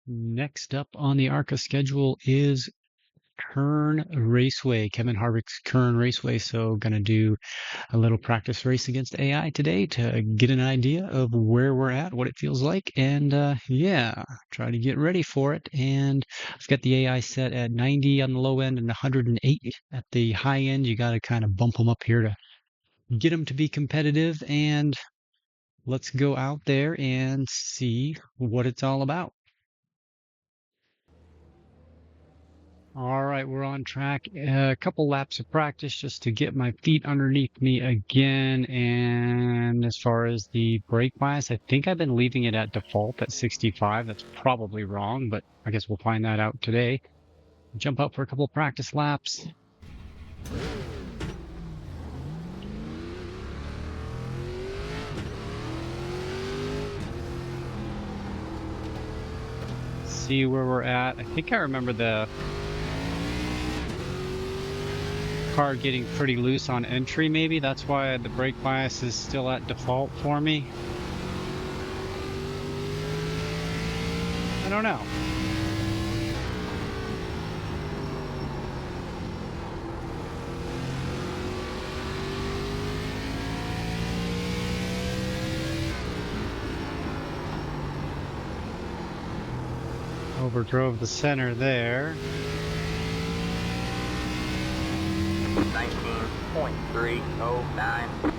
Next up on the ARCA schedule is Kern Raceway, Kevin Harvick's Kern Raceway. So gonna do a little practice race against AI today to get an idea of where we're at, what it feels like, and yeah, try to get ready for it. And I've got the AI set at 90 on the low end and 108 at the high end. You got to kind of bump them up here to get them to be competitive, and let's go out there and see what it's all about. All right, we're on track. A couple laps of practice just to get my feet underneath me again. And as far as the brake bias, I think I've been leaving it at default at 65. That's probably wrong, but I guess we'll find that out today. Jump up for a couple practice laps. See where we're at. I think I remember the car getting pretty loose on entry, maybe that's why the brake bias is still at default for me. I don't know. Overdrove the center there. 19.309.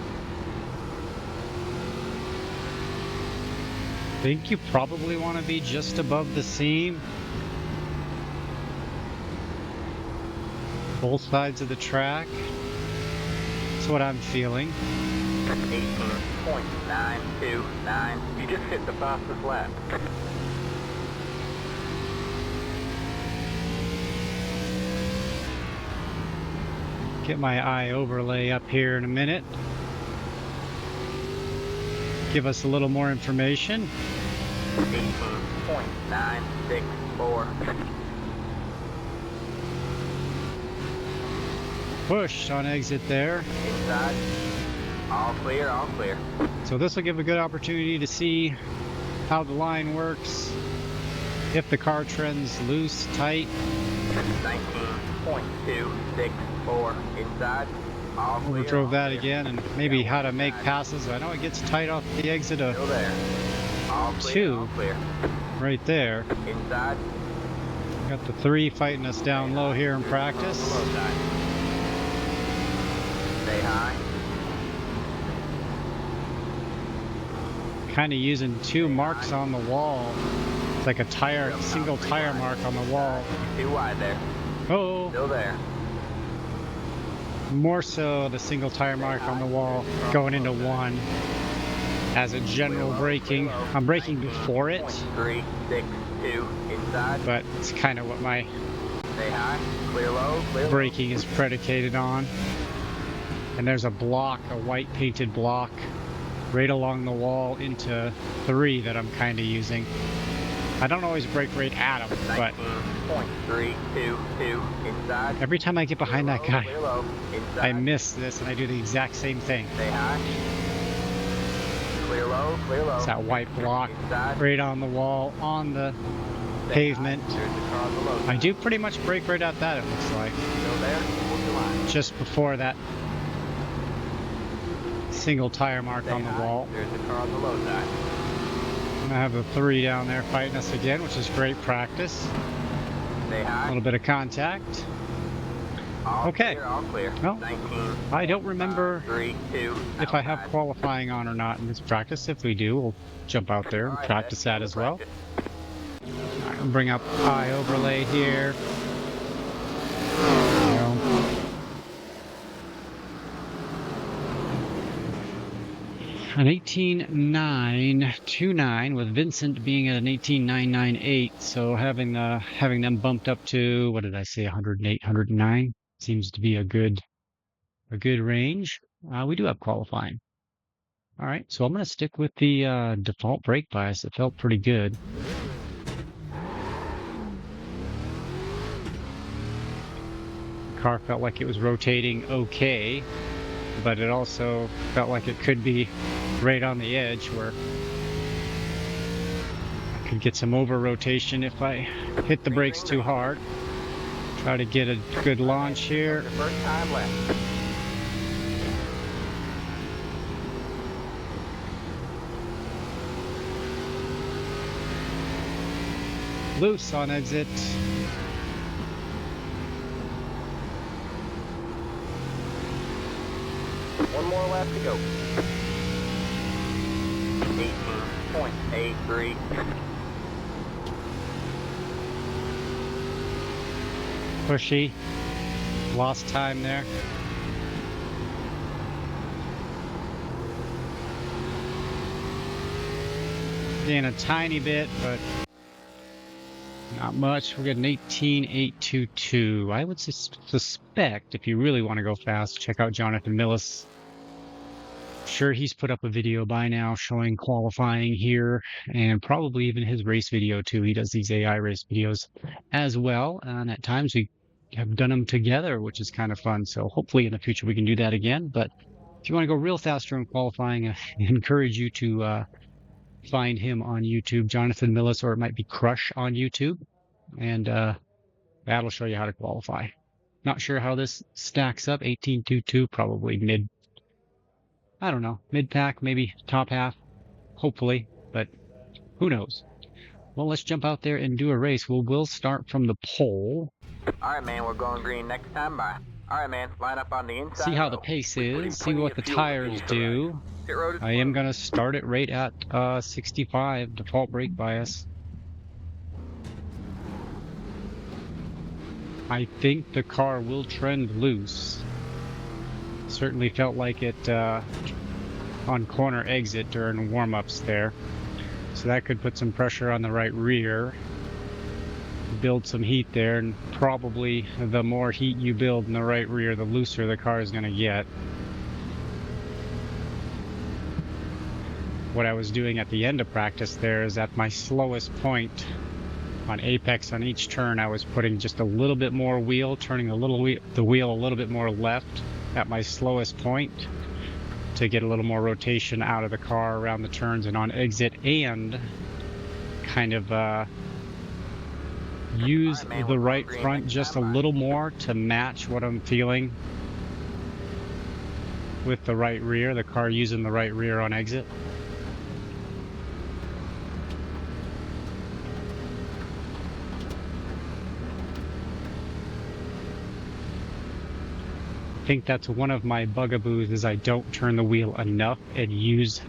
I think you probably want to be just above the seam. Both sides of the track. That's what I'm feeling. 18.929. You just hit the fastest lap. Get my eye overlay up here in a minute. Give us a little more information. 18.964. Pushed on exit there. Inside. All clear, all clear. So this will give a good opportunity to see how the line works. If the car trends loose, tight. 19.264 inside. All clear. Overdrove that again, and maybe how to make passes. I know it gets tight off the exit of Still there. All clear, 2 all clear. right there. Inside. Got the 3 fighting us down low here in practice. Low side. Stay high. Kind of using 2 marks on the wall. It's like a tire, single tire mark on the wall. Too wide there. Oh, Still there. more so the single tire mark on the wall going into 1 as a general braking. I'm braking before it, 362 inside. but it's kind of what my Stay high. Clear low. Clear low. braking is predicated on. And there's a block, a white painted block right along the wall into 3 that I'm kind of using. I don't always brake right at them, but 19.322 inside. every time I get behind that guy, Clear low. Inside. I miss this and I do the exact same thing. Stay high. Clear low. Clear low. It's that white block Inside. right on the wall, on the pavement. There's the car on the low side. I do pretty much brake right at that, it looks like. Still there. Hold your line. Just before that single tire mark Stay on the high. wall. There's the car on the low side. I have the 3 down there fighting us again, which is great practice. Stay A high. little bit of contact. All Okay. Clear, all clear. Well, 19. I don't remember 3, 2. if I have qualifying on or not in this practice. If we do, we'll jump out there and practice that as well. All right, I'll bring up eye overlay here. There we go. An 18.929 with Vincent being at an 18.998. So having them bumped up to, what did I say, 108, 109 seems to be a good range. We do have qualifying. All right, so I'm going to stick with the default brake bias. It felt pretty good. The car felt like it was rotating okay, but it also felt like it could be right on the edge where I Could get some over rotation if I hit the brakes too hard. Try to get a good launch here. First time left. Loose on exit. One more lap to go. 18.83. Pushy. Lost time there. Gain a tiny bit, but not much. We're getting 18.822. I would suspect, if you really want to go fast, check out Jonathan Millis. Sure, he's put up a video by now showing qualifying here, and probably even his race video too. He does these AI race videos as well, and at times we have done them together, which is kind of fun. So hopefully in the future we can do that again. But if you want to go real fast during qualifying, I encourage you to find him on YouTube, Jonathan Millis, or it might be Crush on YouTube, and that'll show you how to qualify. Not sure how this stacks up. 18.22, probably mid. I don't know, mid pack, maybe top half, hopefully, but who knows. Well, let's jump out there and do a race. We'll start from the pole. All right, man, we're going green next time. Bye. All right, man, line up on the inside. See how the pace is, see what the tires do. I am going to start it right at 65, default brake bias. I think the car will trend loose. Certainly felt like it on corner exit during warm-ups there. So that could put some pressure on the right rear. Build some heat there, and probably the more heat you build in the right rear, the looser the car is going to get. What I was doing at the end of practice there is at my slowest point on apex on each turn, I was putting just a little bit more wheel, turning the wheel a little bit more left at my slowest point to get a little more rotation out of the car around the turns and on exit, and kind of use the right front just a little more to match what I'm feeling with the right rear, the car using the right rear on exit. I think that's one of my bugaboos, is I don't turn the wheel enough and use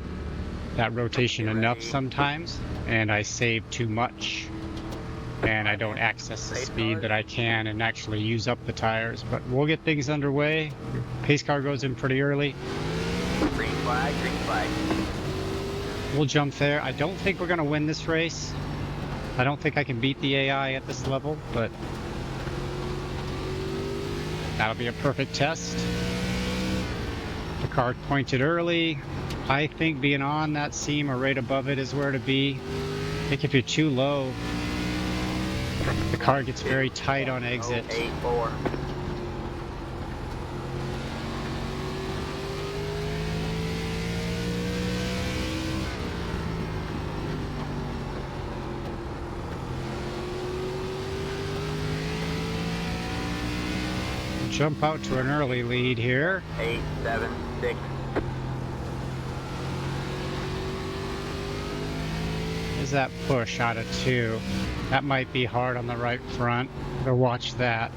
that rotation enough sometimes, and I save too much, and I don't access the speed that I can and actually use up the tires. But we'll get things underway. Pace car goes in pretty early. Green flag, green flag. We'll jump there. I don't think we're going to win this race. I don't think I can beat the AI at this level, but that'll be a perfect test. The car pointed early. I think being on that seam or right above it is where to be. I think if you're too low, the car gets very tight on exit. 84. Jump out to an early lead here. 876. Is that push out of 2? That might be hard on the right front. Better watch that.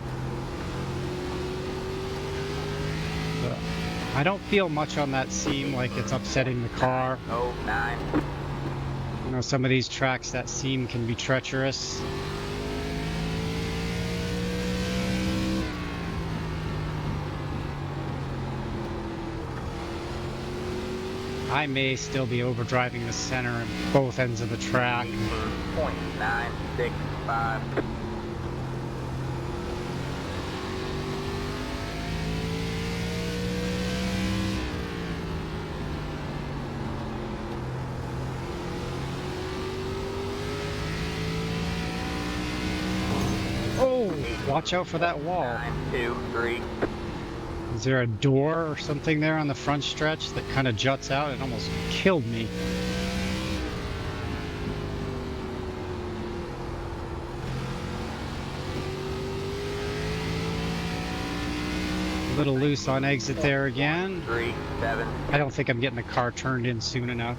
I don't feel much on that seam, like it's upsetting the car. 09. You know, some of these tracks, that seam can be treacherous. I may still be overdriving the center and both ends of the track. 18.965. Oh, watch out for that wall. 923. Is there a door or something there on the front stretch that kind of juts out? It almost killed me. little loose on exit there again. 37. I don't think I'm getting the car turned in soon enough.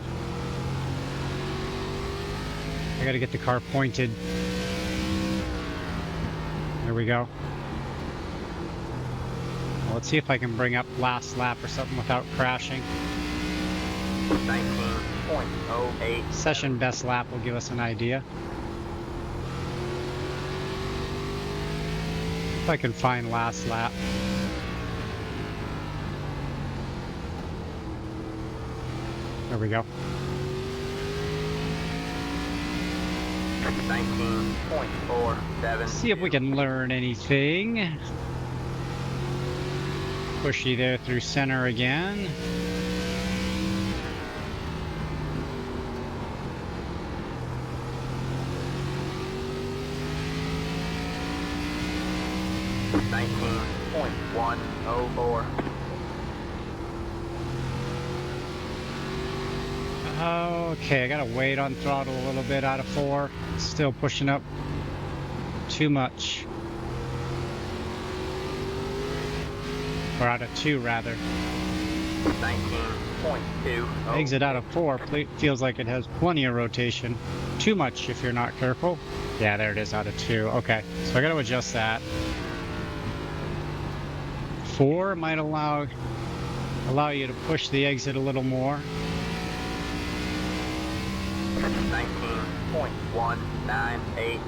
I gotta get the car pointed. There we go. Well, let's see if I can bring up last lap or something without crashing. 19.08. Session best lap will give us an idea. If I can find last lap. There we go. 19.47. See if we can learn anything. Pushy there through center again. $19.104. Okay, I gotta wait on throttle a little bit out of 4. Still pushing up too much. Or out of 2 rather. 19.2. Exit out of 4 feels like it has plenty of rotation. Too much if you're not careful. Yeah, there it is, out of 2. Okay, so I gotta adjust that. 4 might allow you to push the exit a little more. 19.198.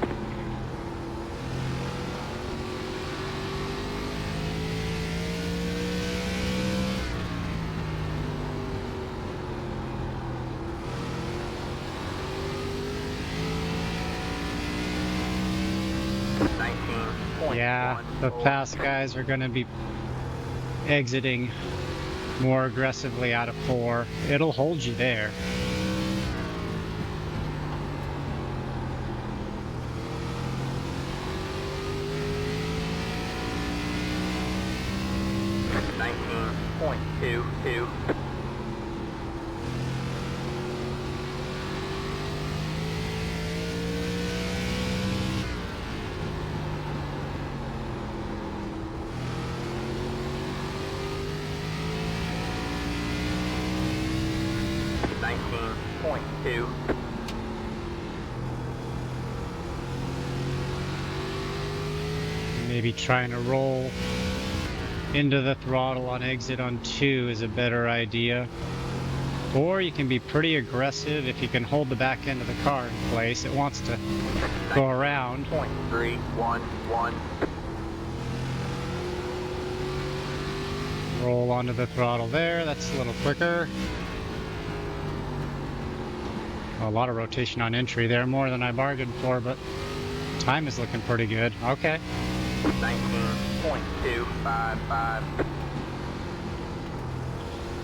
Yeah, the fast guys are going to be exiting more aggressively out of 4. It'll hold you there. .22. .2. Maybe trying to roll into the throttle on exit on 2 is a better idea. Or you can be pretty aggressive if you can hold the back end of the car in place. It wants to go around. .311. Roll onto the throttle there. That's a little quicker. A lot of rotation on entry there, more than I bargained for, but time is looking pretty good. Okay. 19.255.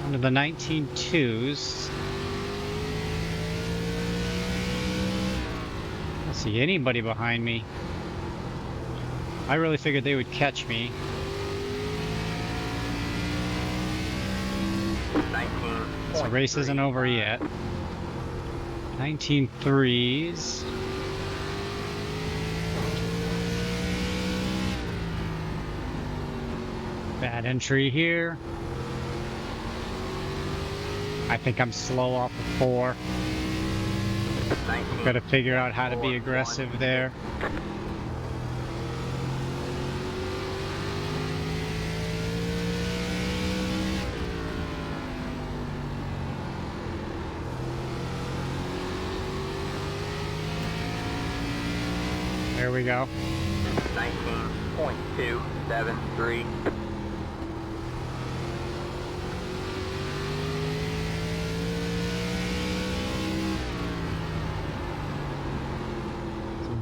Onto the 19.2s. I don't see anybody behind me. I really figured they would catch me. 19. So the race isn't over yet. 19.3s. Bad entry here. I think I'm slow off of 4. Got to figure out how to be aggressive there. There we go. 19.273.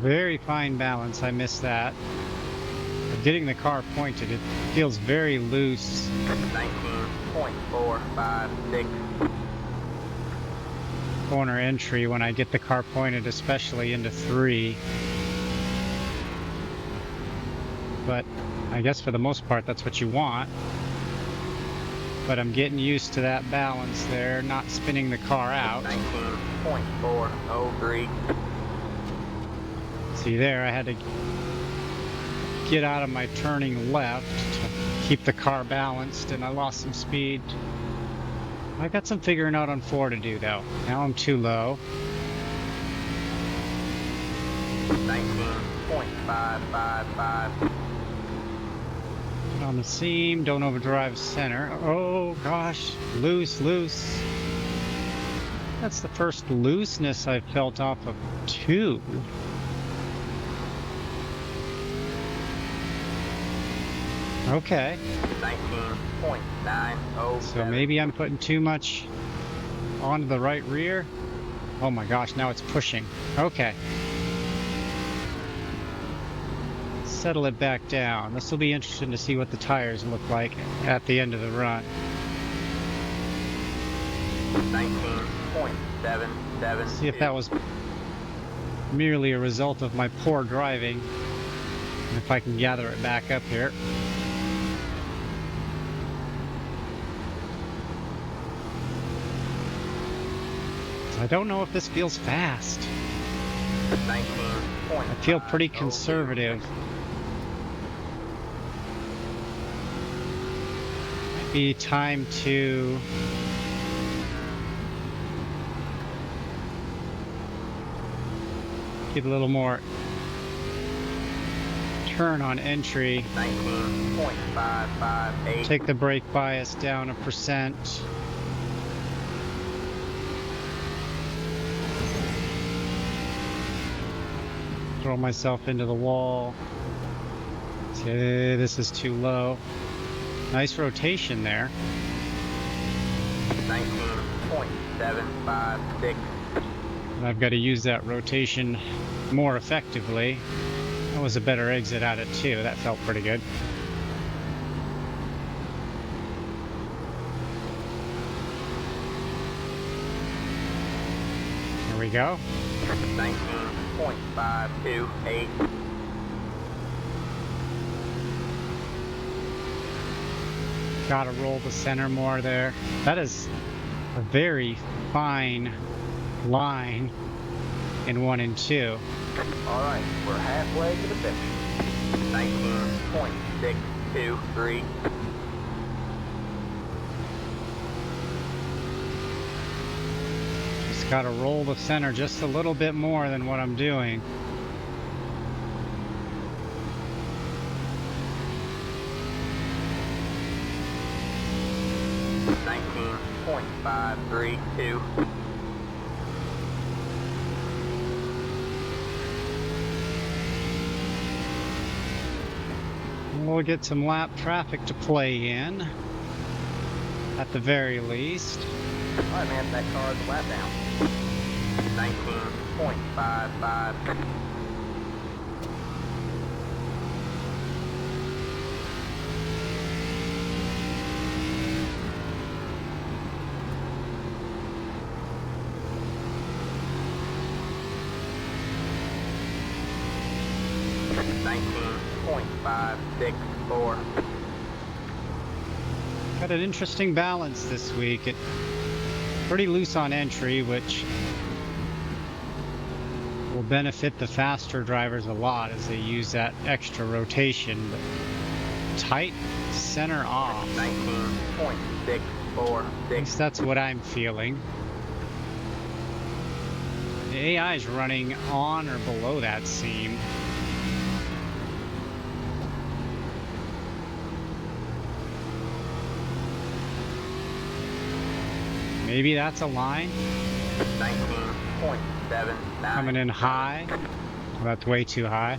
Very fine balance. I missed that. But getting the car pointed, it feels very loose. 19.456. Corner entry when I get the car pointed, especially into 3. But I guess for the most part that's what you want. But I'm getting used to that balance there, not spinning the car out. 19.403. See there, I had to get out of my turning left to keep the car balanced, and I lost some speed. I got some figuring out on 4 to do, though. Now I'm too low. 19.555. Put on the seam, don't overdrive center. Oh gosh, loose. That's the first looseness I've felt off of 2. Okay. 19.907. So maybe I'm putting too much onto the right rear. Oh my gosh, now it's pushing. Okay. Settle it back down. This will be interesting to see what the tires look like at the end of the run. 19.772. See if that was merely a result of my poor driving. And if I can gather it back up here. I don't know if this feels fast. 19. I feel pretty conservative. Might be time to get a little more turn on entry. 19.558. Take the brake bias down 1%. Throw myself into the wall. Okay, this is too low. Nice rotation there. 19.756. And I've got to use that rotation more effectively. That was a better exit out of 2. That felt pretty good. Here we go. 19.528. Gotta roll the center more there. That is a very fine line in 1 and 2. All right, we're halfway to the finish. 19.623. Just gotta roll the center just a little bit more than what I'm doing. .532. We'll get some lap traffic to play in, at the very least. All right, man, that car's a lap down. 19.55. .564. Got an interesting balance this week. It's pretty loose on entry, which will benefit the faster drivers a lot as they use that extra rotation. But tight center off. 19.646. At least that's what I'm feeling. The AI is running on or below that seam. Maybe that's a line. 19.79. Coming in high. Well, that's way too high.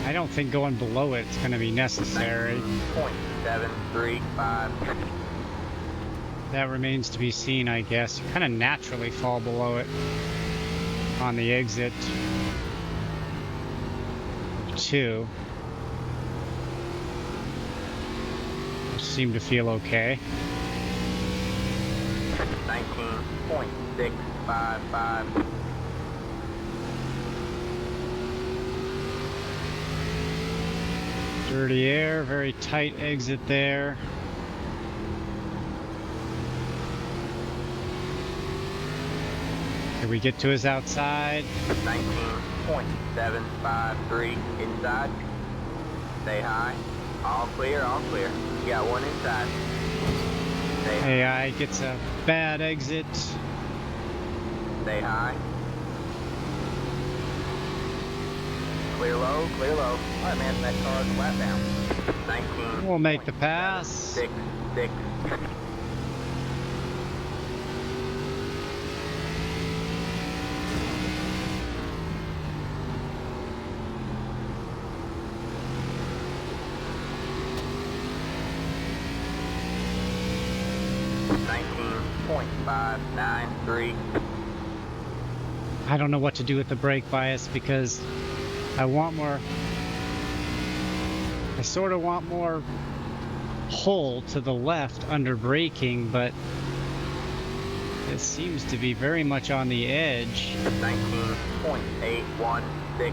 I don't think going below it's going to be necessary. 19.735. That remains to be seen, I guess. You kind of naturally fall below it on the exit. 2. Seem to feel okay. 19.655. Dirty air, very tight exit there. we get to his outside. 19.753 inside. Stay high. All clear, all clear. You got one inside. Stay high. AI gets a bad exit. Stay high. Clear low, clear low. All right, man, that car's a lap down. 19. We'll make the pass. 6, 6. .593. I don't know what to do with the brake bias because I sort of want more pull to the left under braking, but it seems to be very much on the edge. 19.816.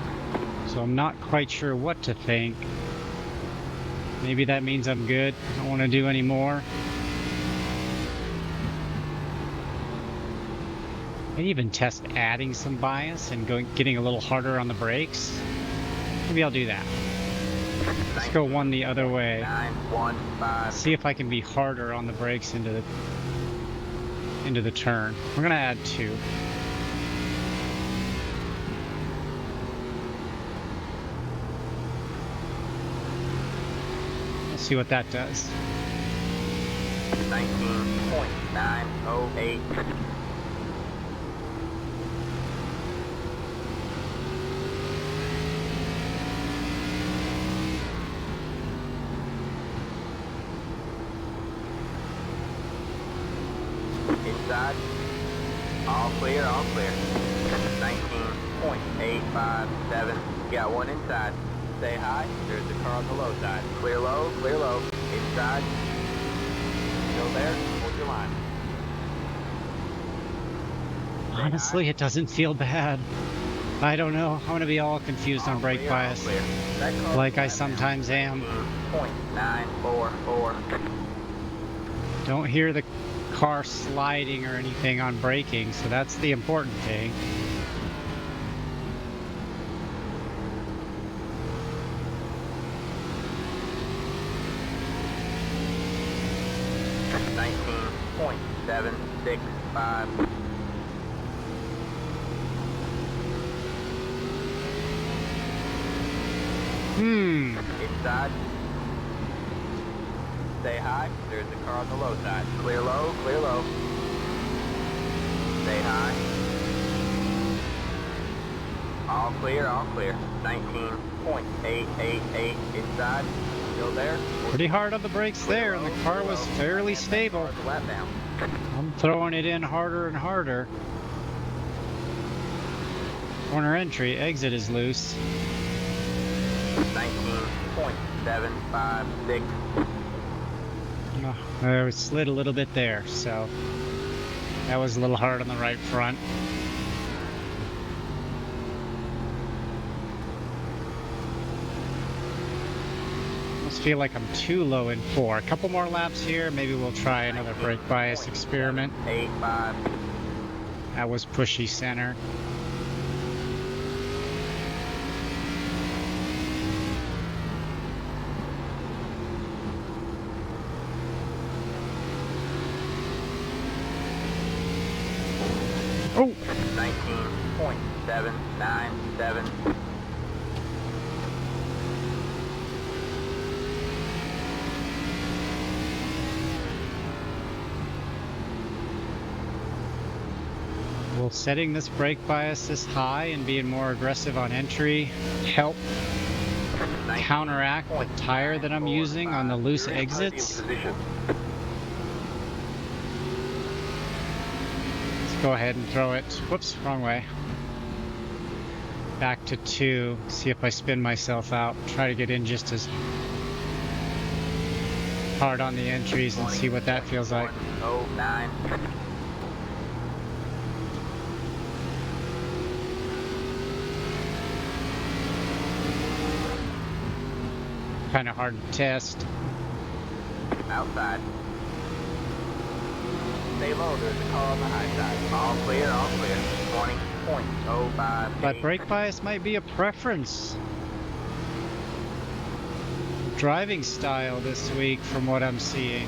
So I'm not quite sure what to think. Maybe that means I'm good. I don't want to do any more. I'd even test adding some bias and getting a little harder on the brakes. Maybe I'll do that. Let's go one the other way. 915. See if I can be harder on the brakes into the turn. We're gonna add 2. Let's see what that does. 19.908. Inside. All clear, all clear. 19.857. Got one inside. Stay high. There's the car on the low side. Clear low, clear low. Inside. Still there. Hold your line. Stay Honestly, high. it doesn't feel bad. I don't know. I'm gonna be all confused on brake Clear, all bias, clear. That car's like I flat sometimes am. 19.944. Don't hear the car sliding or anything on braking, so that's the important thing. .765. Inside. Stay high. There's the car on the low side. Clear low, clear low. Stay high. All clear, all clear. 19.888 inside. Still there. Pretty hard on the brakes there, and the car was fairly stable. Car's a lap down. I'm throwing it in harder and harder. Corner entry, exit is loose. 19.756. I slid a little bit there, so that was a little hard on the right front. Almost feel like I'm too low in 4. A couple more laps here, maybe we'll try another brake bias experiment. 85. That was pushy center. Oh! 19.797. Will setting this brake bias this high and being more aggressive on entry help counteract the tire that I'm using on the loose exits? Let's go ahead and throw it. Whoops, wrong way. Back to 2. See if I spin myself out. Try to get in just as hard on the entries and see what that feels like. 09. Kind of hard to test. Outside. Stay low, there's a car on the high side. All clear, 20.05. But brake bias might be a preference. Driving style this week from what I'm seeing.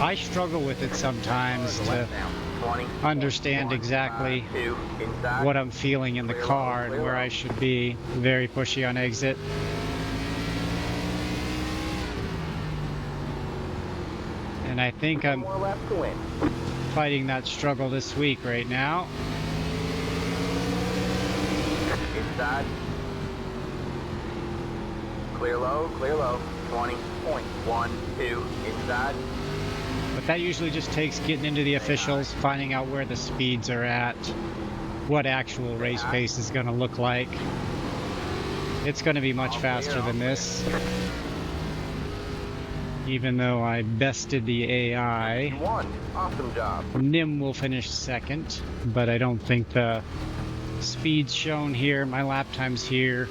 I struggle with it sometimes to understand exactly what I'm feeling in the car and where I should be. Very pushy on exit. And I think I'm fighting that struggle this week right now. Inside. Clear low, 20.12 inside. But that usually just takes getting into the officials, finding out where the speeds are at, what actual race pace is going to look like. It's going to be much faster than this. Even though I bested the AI, Awesome job. Nim will finish second, but I don't think the speeds shown here, my lap times here,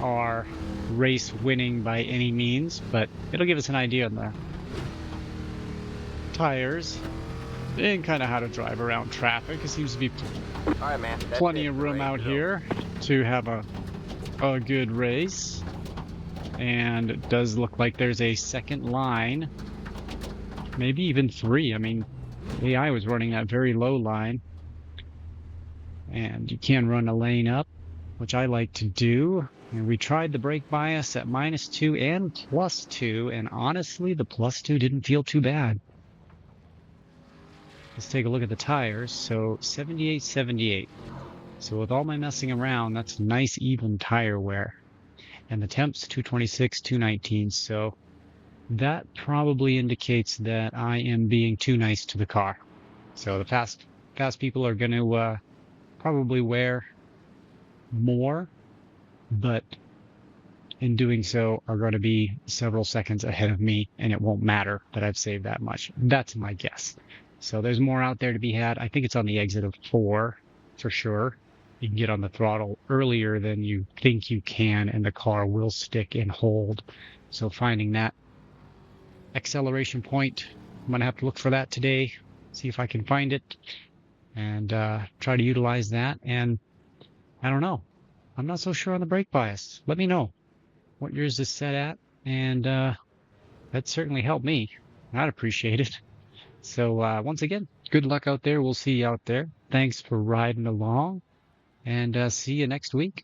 are race winning by any means, but it'll give us an idea on the tires and kind of how to drive around traffic. It seems to be Alright, man. plenty of room out here to have a good race. And it does look like there's a second line, maybe even three. I mean, AI was running that very low line, and you can run a lane up, which I like to do. And we tried the brake bias at -2 and +2, and honestly, the +2 didn't feel too bad. Let's take a look at the tires. So 78. So with all my messing around, that's nice even tire wear. And the temps 226, 219. So that probably indicates that I am being too nice to the car. So the fast people are going to probably wear more, but in doing so are going to be several seconds ahead of me, and it won't matter that I've saved that much. That's my guess. So there's more out there to be had. I think it's on the exit of 4 for sure. You can get on the throttle earlier than you think you can, and the car will stick and hold. So finding that acceleration point, I'm going to have to look for that today, see if I can find it, and try to utilize that. And I don't know. I'm not so sure on the brake bias. Let me know what yours is set at, and that certainly helped me. I'd appreciate it. So once again, good luck out there. We'll see you out there. Thanks for riding along, and see you next week.